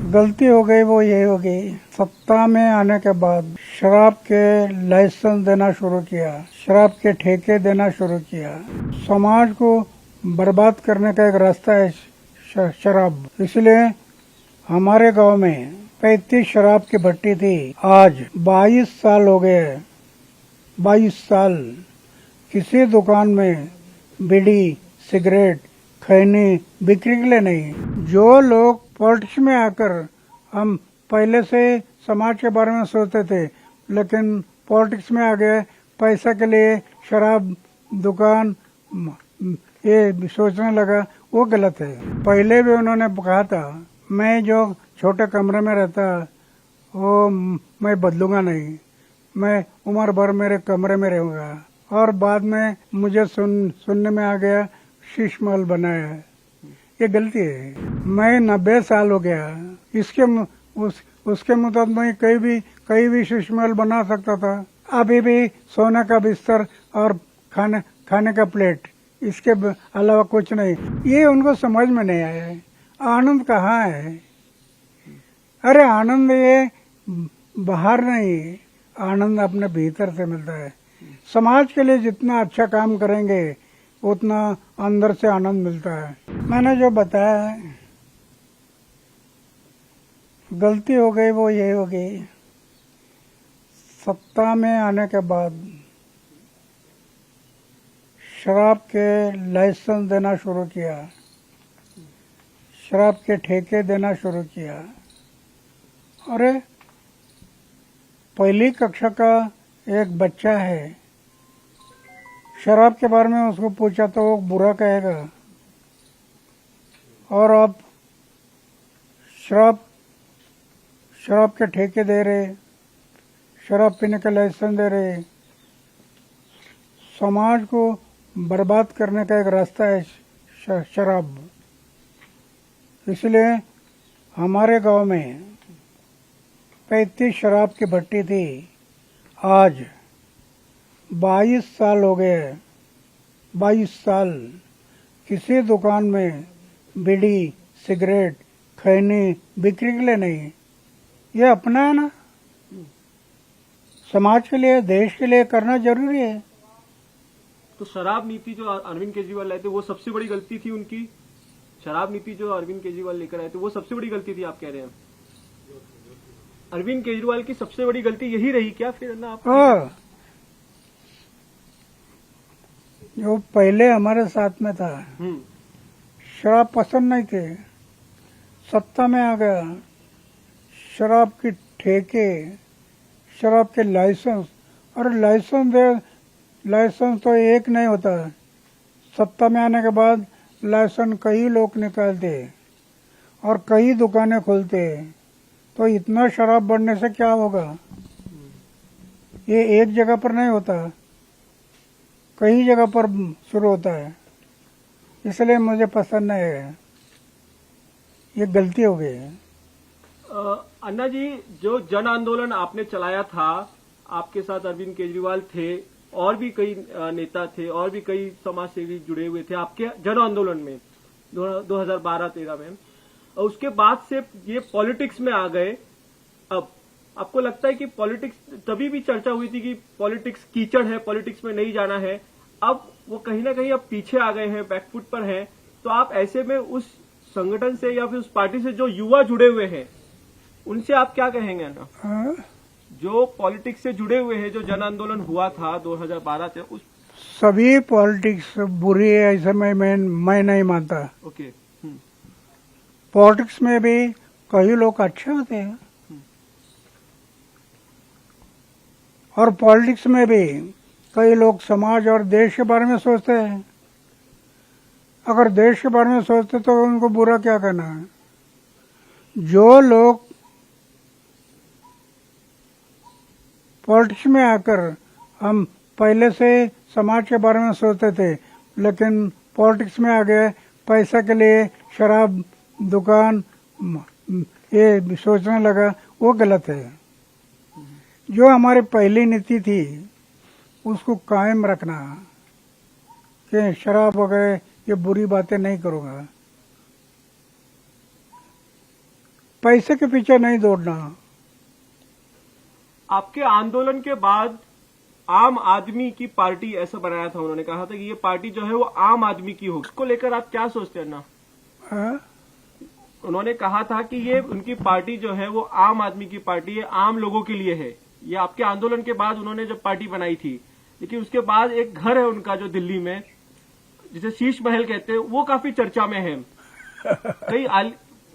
गलती हो गई वो ये हो गई, सत्ता में आने के बाद शराब के लाइसेंस देना शुरू किया, शराब के ठेके देना शुरू किया। समाज को बर्बाद करने का एक रास्ता है शराब। इसलिए हमारे गांव में 35 शराब की भट्टी थी। आज 22 साल हो गए, 22 साल किसी दुकान में बीड़ी, सिगरेट, खैनी बिक्री के लिए नहीं। जो लोग पॉलिटिक्स में आकर, हम पहले से समाज के बारे में सोचते थे, लेकिन पॉलिटिक्स में आ गए पैसा के लिए शराब दुकान ये सोचने लगा, वो गलत है। पहले भी उन्होंने कहा था, मैं जो छोटे कमरे में रहता वो मैं बदलूंगा नहीं, मैं उम्र भर मेरे कमरे में रहूंगा। और बाद में मुझे सुनने में आ गया शीश महल बनाया है। ये गलती है। मैं 90 साल हो गया, उसके मुताबिक कहीं भी शीश महल बना सकता था। अभी भी सोने का बिस्तर और खाने का प्लेट, इसके अलावा कुछ नहीं। ये उनको समझ में नहीं आया है। आनंद कहाँ है? अरे आनंद ये बाहर नहीं, आनंद अपने भीतर से मिलता है। समाज के लिए जितना अच्छा काम करेंगे उतना अंदर से आनंद मिलता है। मैंने जो बताया है, गलती हो गई वो ये हो गई, सत्ता में आने के बाद शराब के लाइसेंस देना शुरू किया, शराब के ठेके देना शुरू किया। अरे पहली कक्षा का एक बच्चा है, शराब के बारे में उसको पूछा तो वो बुरा कहेगा। और अब शराब के ठेके दे रहे, शराब पीने का लाइसेंस दे रहे। समाज को बर्बाद करने का एक रास्ता है शराब। इसलिए हमारे गांव में 35 शराब की भट्टी थी। आज 22 साल हो गए, 22 साल किसी दुकान में बीड़ी, सिगरेट, खैनी बिक्री के लिए नहीं। ये अपना है ना, समाज के लिए, देश के लिए करना जरूरी है। तो शराब नीति जो अरविंद केजरीवाल लाए थे वो सबसे बड़ी गलती थी उनकी। शराब नीति जो अरविंद केजरीवाल लेकर आए थे वो सबसे बड़ी गलती थी, आप कह रहे हैं? अरविंद केजरीवाल की सबसे बड़ी गलती यही रही क्या फिर ना आप? जो पहले हमारे साथ में था, शराब पसंद नहीं थे, सत्ता में आ गया, शराब के ठेके, शराब के लाइसेंस। और लाइसेंस तो एक नहीं होता। सत्ता में आने के बाद लाइसेंस कई लोग निकालते और कई दुकानें खोलते। तो इतना शराब बढ़ने से क्या होगा? ये एक जगह पर नहीं होता, कई जगह पर शुरू होता है। इसलिए मुझे पसंद नहीं है, ये गलती हो गई है। अन्ना जी, जो जन आंदोलन आपने चलाया था, आपके साथ अरविंद केजरीवाल थे और भी कई नेता थे और भी कई समाज सेवी जुड़े हुए थे आपके जन आंदोलन में 2012-13 में। और उसके बाद से ये पॉलिटिक्स में आ गए। अब आपको लगता है कि पॉलिटिक्स, तभी भी चर्चा हुई थी कि पॉलिटिक्स कीचड़ है, पॉलिटिक्स में नहीं जाना है। अब वो कहीं ना कहीं अब पीछे आ गए हैं, बैकफुट पर हैं। तो आप ऐसे में उस संगठन से या फिर उस पार्टी से जो युवा जुड़े हुए हैं उनसे आप क्या कहेंगे ना? जो पॉलिटिक्स से जुड़े हुए हैं, जो जन आंदोलन हुआ था 2012 से, उस सभी पॉलिटिक्स बुरी है ऐसा मैं नहीं मानता। ओके। पॉलिटिक्स में भी कई लोग अच्छे होते हैं और पॉलिटिक्स में भी कई लोग समाज और देश के बारे में सोचते हैं। अगर देश के बारे में सोचते तो उनको बुरा क्या कहना है? जो लोग पॉलिटिक्स में आकर, हम पहले से समाज के बारे में सोचते थे, लेकिन पॉलिटिक्स में आ गए पैसा के लिए शराब दुकान ये सोचने लगा, वो गलत है। जो हमारी पहली नीति थी उसको कायम रखना कि शराब वगैरह ये बुरी बातें नहीं करूंगा। पैसे के पीछे नहीं दौड़ना। आपके आंदोलन के बाद आम आदमी की पार्टी ऐसा बनाया था, उन्होंने कहा था कि ये पार्टी जो है वो आम आदमी की हो, उसको लेकर आप क्या सोचते हैं ना? हाँ? उन्होंने कहा था कि ये उनकी पार्टी जो है वो आम आदमी की पार्टी है, आम लोगों के लिए है। ये आपके आंदोलन के बाद उन्होंने जब पार्टी बनाई थी, लेकिन उसके बाद एक घर है उनका जो दिल्ली में, जिसे शीश महल कहते हैं, वो काफी चर्चा में है।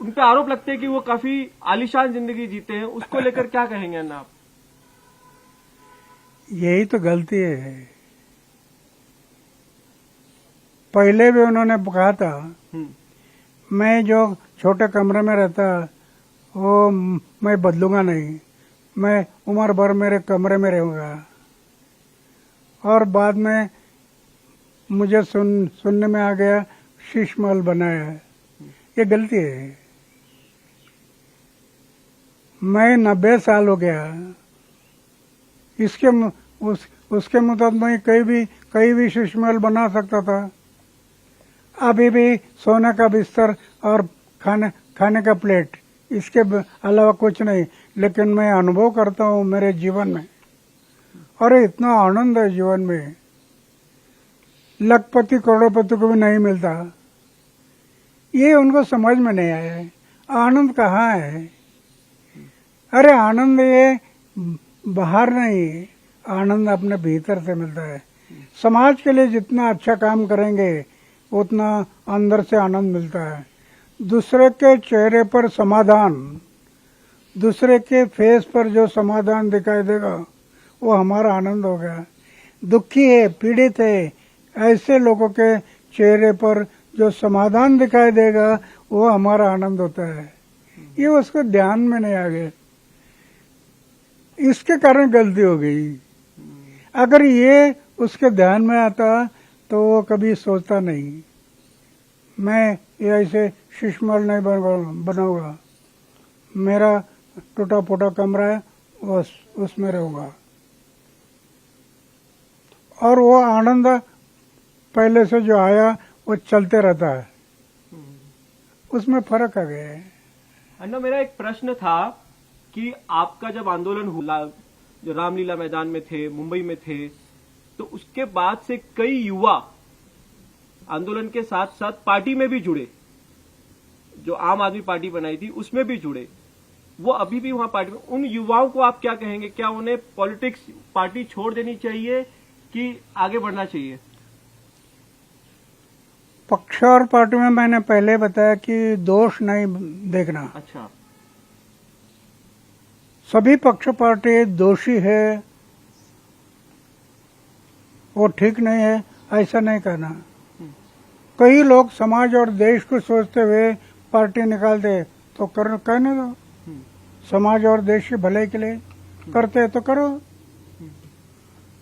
उन पे आरोप लगते हैं कि वो काफी आलीशान जिंदगी जीते हैं, उसको लेकर क्या कहेंगे अन्ना आप? यही तो गलती है। पहले भी उन्होंने कहा था मैं जो छोटे कमरे में रहता वो मैं बदलूंगा नहीं, मैं उम्र भर मेरे कमरे में रहूंगा। और बाद में मुझे सुनने में आ गया शीश महल बनाया है। ये गलती है। मैं 90 साल हो गया, उसके मुताबिक मैं कहीं भी शीश महल बना सकता था। अभी भी सोने का बिस्तर और खाने का प्लेट, इसके अलावा कुछ नहीं। लेकिन मैं अनुभव करता हूँ मेरे जीवन में, और इतना आनंद है जीवन में, लखपति करोड़पति को भी नहीं मिलता। ये उनको समझ में नहीं आया है। आनंद कहाँ है? अरे आनंद ये बाहर नहीं, आनंद अपने भीतर से मिलता है। समाज के लिए जितना अच्छा काम करेंगे उतना अंदर से आनंद मिलता है। दूसरे के चेहरे पर समाधान, दूसरे के फेस पर जो समाधान दिखाई देगा वो हमारा आनंद हो गया। दुखी है, पीड़ित है, ऐसे लोगों के चेहरे पर जो समाधान दिखाई देगा वो हमारा आनंद होता है। ये उसको ध्यान में नहीं आ गया, इसके कारण गलती हो गई। अगर ये उसके ध्यान में आता तो वो कभी सोचता नहीं मैं ये ऐसे शीश महल नहीं बनाऊंगा, मेरा टूटा फूटा कमरा है उसमें रहूंगा। और वो आनंद पहले से जो आया वो चलते रहता है, उसमें फर्क आ गया है। अन्ना, मेरा एक प्रश्न था कि आपका जब आंदोलन हुआ, जो रामलीला मैदान में थे, मुंबई में थे, तो उसके बाद से कई युवा आंदोलन के साथ साथ पार्टी में भी जुड़े, जो आम आदमी पार्टी बनाई थी उसमें भी जुड़े, वो अभी भी वहां पार्टी में। उन युवाओं को आप क्या कहेंगे? क्या उन्हें पॉलिटिक्स पार्टी छोड़ देनी चाहिए कि आगे बढ़ना चाहिए? पक्ष और पार्टी में मैंने पहले बताया कि दोष नहीं देखना। अच्छा, सभी पक्ष पार्टी दोषी है, वो ठीक नहीं है, ऐसा नहीं कहना। कई लोग समाज और देश को सोचते हुए पार्टी निकालते तो कहने दो, समाज और देश के भले के लिए करते तो करो।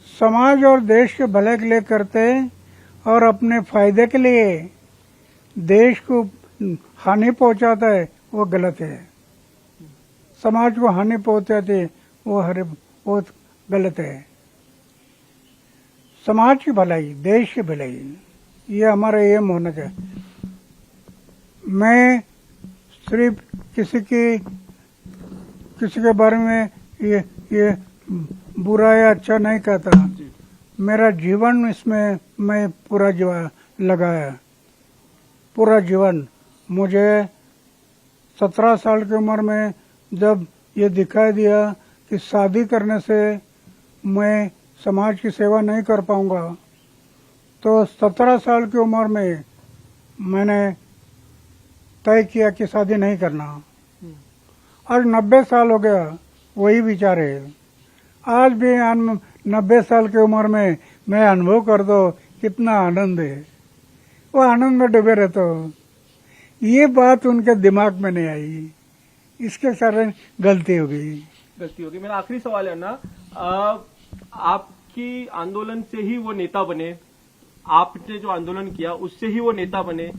समाज और देश के भले के लिए करते और अपने फायदे के लिए देश को हानि पहुंचाता है वो गलत है। समाज को हानि पहुंचाती वो गलत है। समाज की भलाई, देश की भलाई, ये हमारा एम होना चाहिए। मैं सिर्फ किसी के बारे में ये बुरा या अच्छा नहीं कहता। मेरा जीवन इसमें मैं पूरा जीवन लगाया, पूरा जीवन। मुझे 17 साल की उम्र में जब ये दिखाई दिया कि शादी करने से मैं समाज की सेवा नहीं कर पाऊंगा, तो 17 साल की उम्र में मैंने तय किया कि शादी नहीं करना। आज 90 साल हो गया, वही विचार है। आज भी 90 साल की उम्र में मैं अनुभव कर दो कितना आनंद है, वो आनंद में डूबे रहता हूँ। ये बात उनके दिमाग में नहीं आई, इसके कारण गलती हो गई। मेरा आखिरी सवाल है ना, आपकी आंदोलन से ही वो नेता बने, आपने जो आंदोलन किया उससे ही वो नेता बने।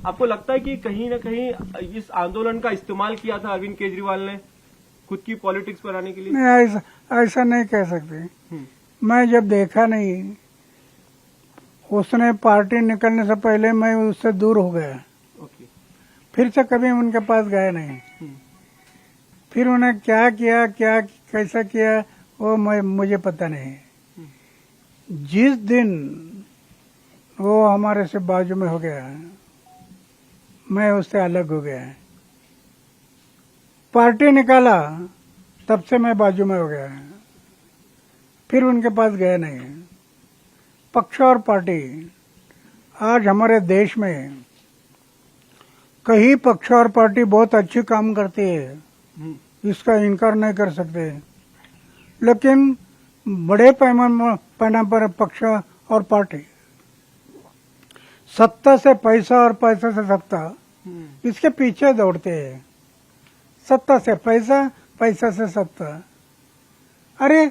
आपको लगता है कि कहीं ना कहीं इस आंदोलन का इस्तेमाल किया था अरविंद केजरीवाल ने खुद की पॉलिटिक्स बनाने के लिए? नहीं, ऐसा नहीं कह सकते। मैं जब देखा नहीं, उसने पार्टी निकलने से पहले मैं उससे दूर हो गया। ओके। फिर से कभी उनके पास गया नहीं। फिर उन्हें क्या किया, क्या कैसा किया, वो मुझे पता नहीं। जिस दिन वो हमारे से बाजू में हो गया, मैं उससे अलग हो गया। पार्टी निकाला, तब से मैं बाजू में हो गया, फिर उनके पास गया नहीं। पक्ष और पार्टी, आज हमारे देश में कई पक्ष और पार्टी बहुत अच्छी काम करती है, इसका इनकार नहीं कर सकते, लेकिन बड़े पैमाने पर पक्ष और पार्टी सत्ता से पैसा और पैसा से सत्ता, इसके पीछे दौड़ते हैं। सत्ता से पैसा, पैसा से सत्ता। अरे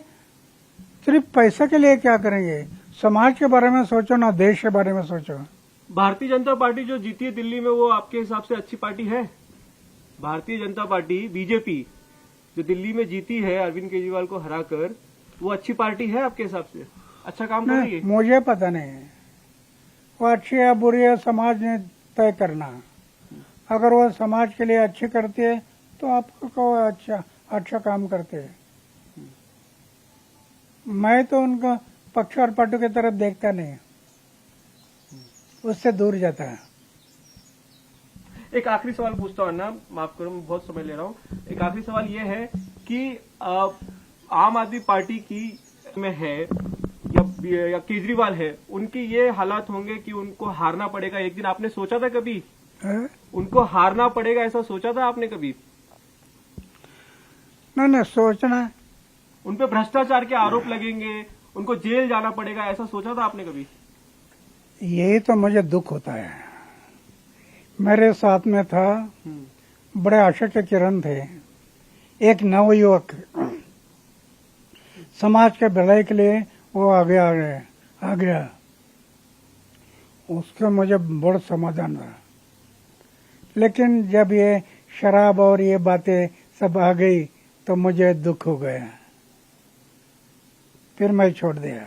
सिर्फ पैसा के लिए क्या करेंगे? समाज के बारे में सोचो ना, देश के बारे में सोचो। भारतीय जनता पार्टी जो जीती है दिल्ली में, वो आपके हिसाब से अच्छी पार्टी है? भारतीय जनता पार्टी बीजेपी जो दिल्ली में जीती है अरविंद केजरीवाल को हराकर, वो अच्छी पार्टी है आपके हिसाब से? अच्छा काम कर रही है? मुझे पता नहीं है वो अच्छी है बुरी है, समाज ने तय करना। अगर वो समाज के लिए अच्छी करती है तो आपको कहो अच्छा काम करते हैं। मैं तो उनका पक्ष और पार्टी की तरफ देखता नहीं, उससे दूर जाता है। एक आखिरी सवाल पूछता हूँ ना, माफ करो मैं बहुत समय ले रहा हूँ। एक आखिरी सवाल ये है कि आम आदमी पार्टी की में है या केजरीवाल है, उनकी ये हालात होंगे कि उनको हारना पड़ेगा एक दिन? आपने सोचा था कभी उनको हारना पड़ेगा, ऐसा सोचा था आपने कभी? नहीं, सोचना। उन पे भ्रष्टाचार के आरोप लगेंगे, उनको जेल जाना पड़ेगा, ऐसा सोचा था आपने कभी? यही तो मुझे दुख होता है। मेरे साथ में था, बड़े आशा के किरण थे, एक नवयुवक, समाज के भलाई के लिए वो आगे आ गया। उसका मुझे बड़ा समाधान रहा। लेकिन जब ये शराब और ये बातें सब आ गई तो मुझे दुख हो गया, फिर मैं छोड़ दिया।